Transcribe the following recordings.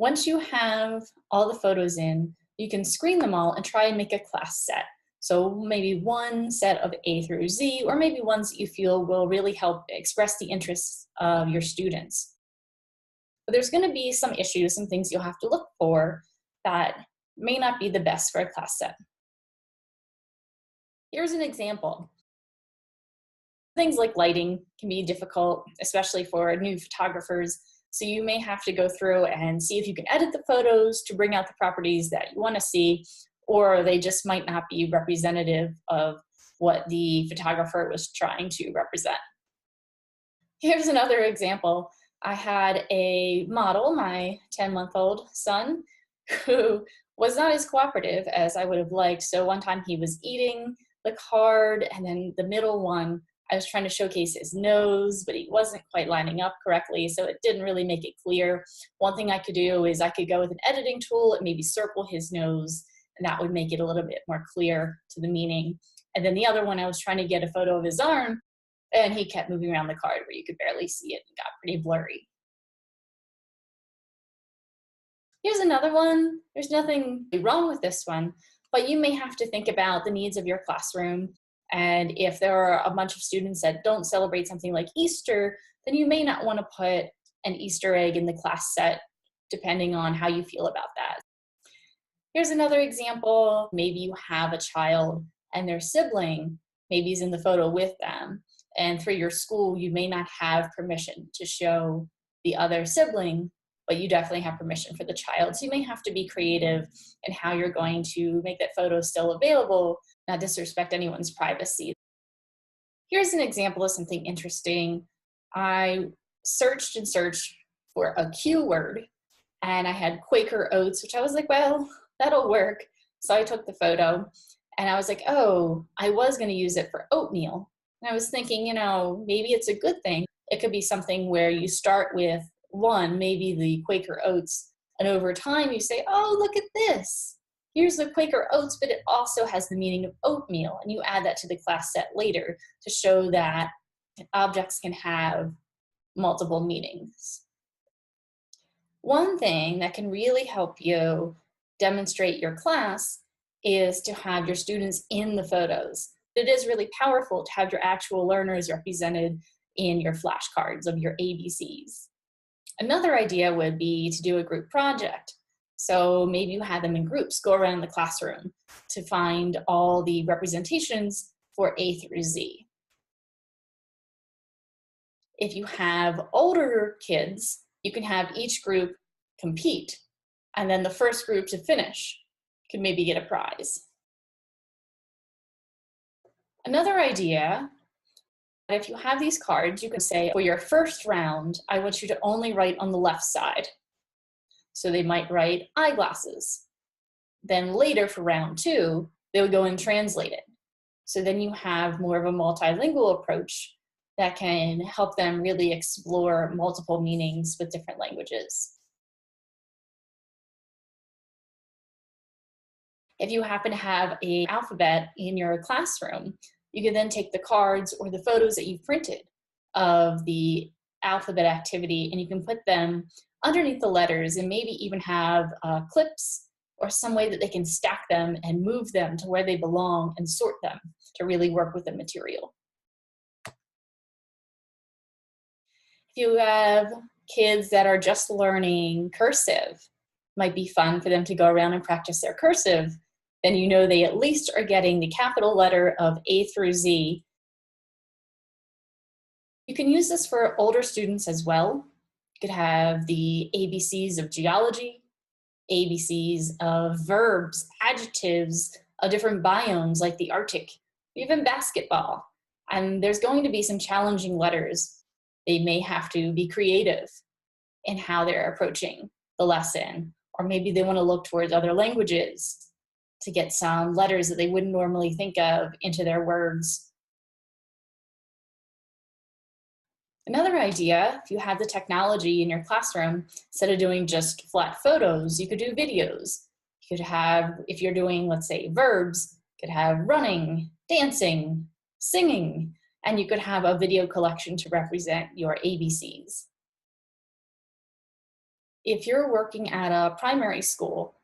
Once you have all the photos in, you can screen them all and try and make a class set. So maybe one set of A through Z, or maybe ones that you feel will really help express the interests of your students. But there's going to be some issues, some things you'll have to look for that may not be the best for a class set. Here's an example. Things like lighting can be difficult, especially for new photographers. So you may have to go through and see if you can edit the photos to bring out the properties that you want to see, or they just might not be representative of what the photographer was trying to represent. Here's another example. I had a model, my 10-month-old son, who was not as cooperative as I would have liked. So one time he was eating the card, and then the middle one, I was trying to showcase his nose, but he wasn't quite lining up correctly, so it didn't really make it clear. One thing I could do is I could go with an editing tool and maybe circle his nose, and that would make it a little bit more clear to the meaning. And then the other one, I was trying to get a photo of his arm, and he kept moving around the card where you could barely see it and got pretty blurry. Here's another one. There's nothing wrong with this one, but you may have to think about the needs of your classroom. And if there are a bunch of students that don't celebrate something like Easter, then you may not want to put an Easter egg in the class set, depending on how you feel about that. Here's another example. Maybe you have a child and their sibling maybe is in the photo with them. And through your school, you may not have permission to show the other sibling, but you definitely have permission for the child. So you may have to be creative in how you're going to make that photo still available, not disrespect anyone's privacy. Here's an example of something interesting. I searched and searched for a Q word, and I had Quaker Oats, which I was like, well, that'll work. So I took the photo, and I was like, oh, I was going to use it for oatmeal. And I was thinking, maybe it's a good thing. It could be something where you start with one, maybe the Quaker Oats, and over time you say, oh, look at this. Here's the Quaker Oats, but it also has the meaning of oatmeal, and you add that to the class set later to show that objects can have multiple meanings. One thing that can really help you demonstrate your class is to have your students in the photos. It is really powerful to have your actual learners represented in your flashcards of your ABCs. Another idea would be to do a group project. So maybe you have them in groups, go around the classroom to find all the representations for A through Z. If you have older kids, you can have each group compete, and then the first group to finish could maybe get a prize. Another idea, if you have these cards, you can say, for your first round, I want you to only write on the left side. So they might write eyeglasses. Then later for round 2, they would go and translate it. So then you have more of a multilingual approach that can help them really explore multiple meanings with different languages. If you happen to have an alphabet in your classroom, you can then take the cards or the photos that you've printed of the alphabet activity, and you can put them underneath the letters and maybe even have clips or some way that they can stack them and move them to where they belong and sort them to really work with the material. If you have kids that are just learning cursive, it might be fun for them to go around and practice their cursive. Then you know they at least are getting the capital letter of A through Z. You can use this for older students as well. You could have the ABCs of geology, ABCs of verbs, adjectives of different biomes like the Arctic, even basketball. And there's going to be some challenging letters. They may have to be creative in how they're approaching the lesson, or maybe they want to look towards other languages to get some letters that they wouldn't normally think of into their words. Another idea, if you have the technology in your classroom, instead of doing just flat photos, you could do videos. You could have, if you're doing, let's say, verbs, you could have running, dancing, singing, and you could have a video collection to represent your ABCs. If you're working at a primary school,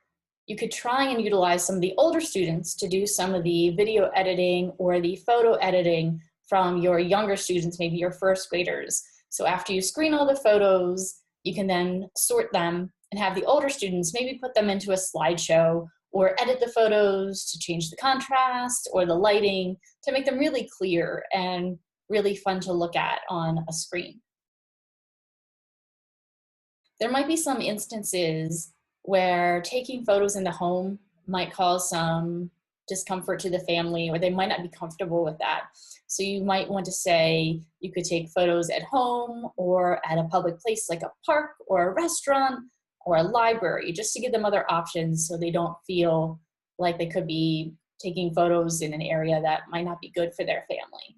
you could try and utilize some of the older students to do some of the video editing or the photo editing from your younger students, maybe your first graders. So after you screen all the photos, you can then sort them and have the older students maybe put them into a slideshow or edit the photos to change the contrast or the lighting to make them really clear and really fun to look at on a screen. There might be some instances where taking photos in the home might cause some discomfort to the family, or they might not be comfortable with that. So you might want to say you could take photos at home or at a public place like a park or a restaurant or a library, just to give them other options so they don't feel like they could be taking photos in an area that might not be good for their family.